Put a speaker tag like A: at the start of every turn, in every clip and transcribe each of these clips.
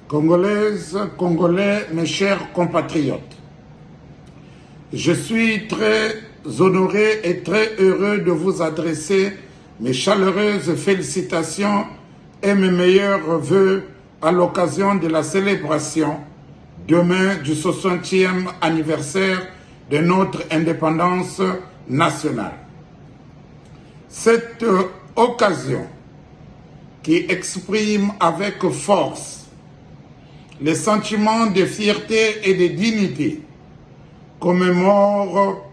A: Congolaises, Congolais, mes chers compatriotes, je suis très honoré et très heureux de vous adresser mes chaleureuses félicitations et mes meilleurs vœux à l'occasion de la célébration demain du 60e anniversaire de notre indépendance nationale. Cette occasion qui exprime avec force les sentiments de fierté et de dignité commémore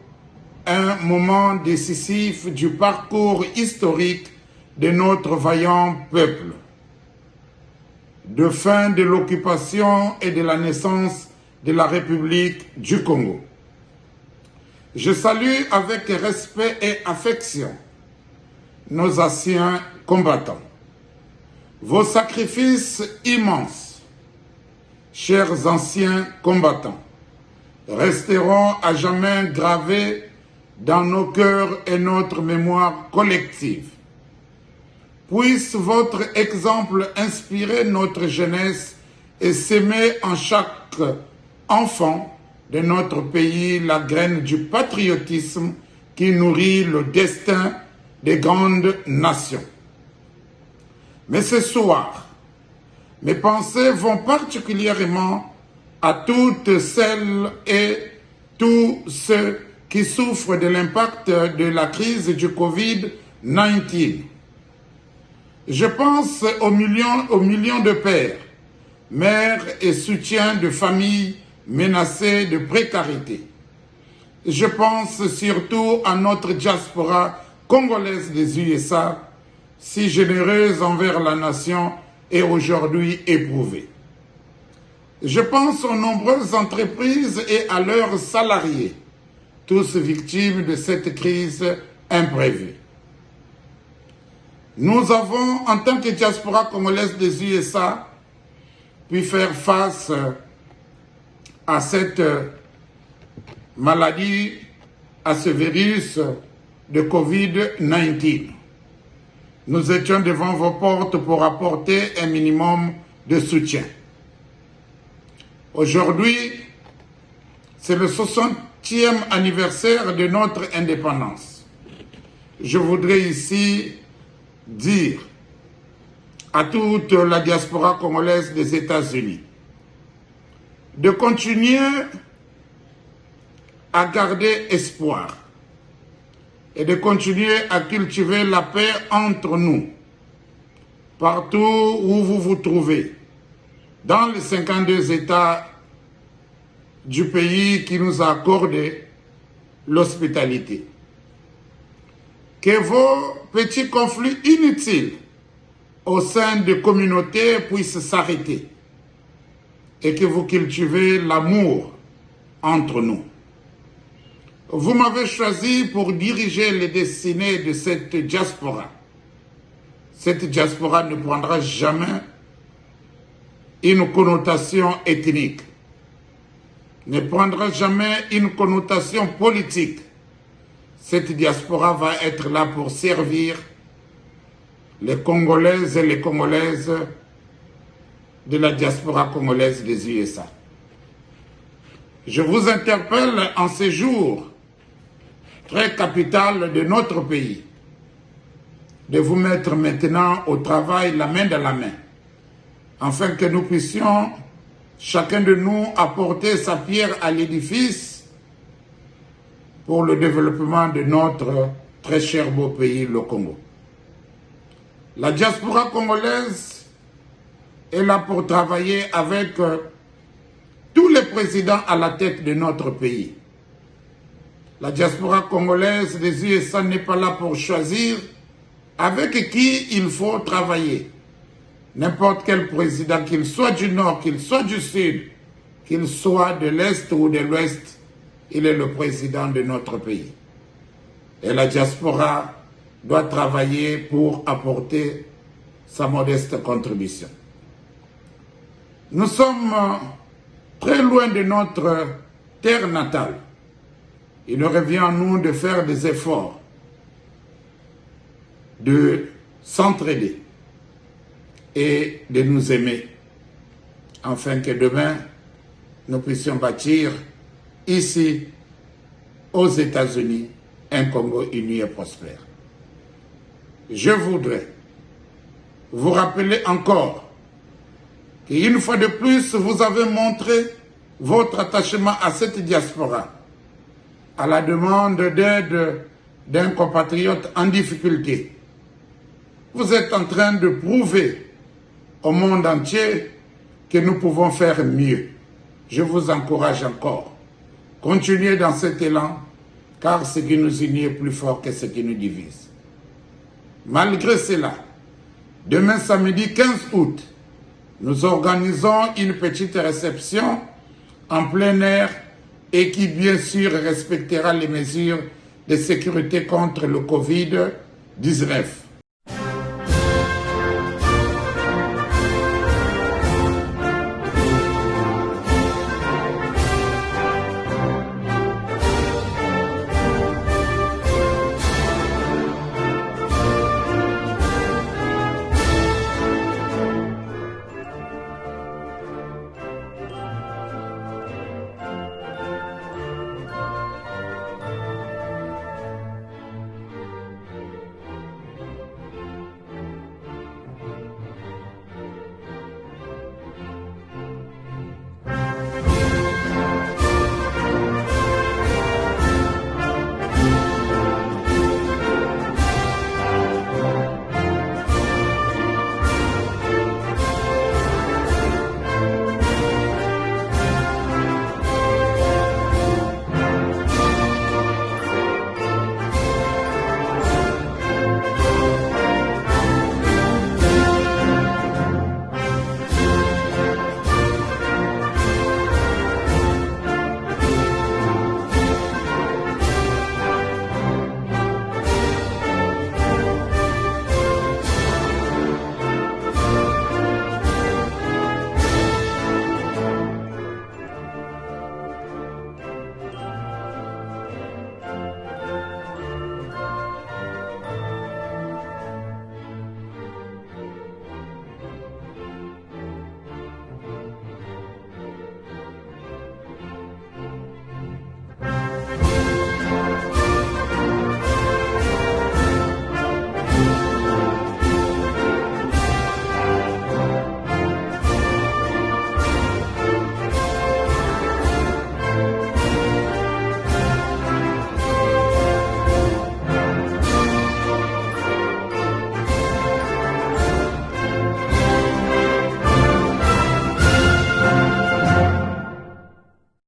A: un moment décisif du parcours historique de notre vaillant peuple, de fin de l'occupation et de la naissance de la République du Congo. Je salue avec respect et affection nos anciens combattants. Vos sacrifices immenses, chers anciens combattants, resteront à jamais gravés dans nos cœurs et notre mémoire collective. Puisse votre exemple inspirer notre jeunesse et s'aimer en chaque enfant de notre pays la graine du patriotisme qui nourrit le destin des grandes nations. Mais ce soir, mes pensées vont particulièrement à toutes celles et tous ceux qui souffrent de l'impact de la crise du Covid-19. Je pense aux millions de pères, mères et soutiens de familles menacées de précarité. Je pense surtout à notre diaspora congolaise des USA, si généreuse envers la nation et aujourd'hui éprouvée. Je pense aux nombreuses entreprises et à leurs salariés, tous victimes de cette crise imprévue. Nous avons, en tant que diaspora congolaise des USA, pu faire face à cette maladie, à ce virus de Covid-19. Nous étions devant vos portes pour apporter un minimum de soutien. Aujourd'hui, c'est le 60e anniversaire de notre indépendance. Je voudrais ici dire à toute la diaspora congolaise des États-Unis de continuer à garder espoir et de continuer à cultiver la paix entre nous, partout où vous vous trouvez, dans les 52 États du pays qui nous a accordé l'hospitalité. Que vos petits conflits inutiles au sein de communautés puissent s'arrêter et que vous cultivez l'amour entre nous. Vous m'avez choisi pour diriger les destinées de cette diaspora. Cette diaspora ne prendra jamais une connotation ethnique, ne prendra jamais une connotation politique. Cette diaspora va être là pour servir les Congolaises et les Congolaises de la diaspora congolaise des USA. Je vous interpelle en ces jours très capital de notre pays, de vous mettre maintenant au travail la main dans la main, afin que nous puissions, chacun de nous, apporter sa pierre à l'édifice pour le développement de notre très cher beau pays, le Congo. La diaspora congolaise est là pour travailler avec tous les présidents à la tête de notre pays. La diaspora congolaise des USA n'est pas là pour choisir avec qui il faut travailler. N'importe quel président, qu'il soit du Nord, qu'il soit du Sud, qu'il soit de l'Est ou de l'Ouest, il est le président de notre pays. Et la diaspora doit travailler pour apporter sa modeste contribution. Nous sommes très loin de notre terre natale. Il nous revient à nous de faire des efforts, de s'entraider et de nous aimer afin que demain, nous puissions bâtir ici, aux États-Unis, un Congo uni et prospère. Je voudrais vous rappeler encore qu'une fois de plus, vous avez montré votre attachement à cette diaspora, à la demande d'aide d'un compatriote en difficulté. Vous êtes en train de prouver au monde entier que nous pouvons faire mieux. Je vous encourage encore. Continuez dans cet élan, car ce qui nous unit est plus fort que ce qui nous divise. Malgré cela, demain samedi 15 août, nous organisons une petite réception en plein air et qui bien sûr respectera les mesures de sécurité contre le Covid-19.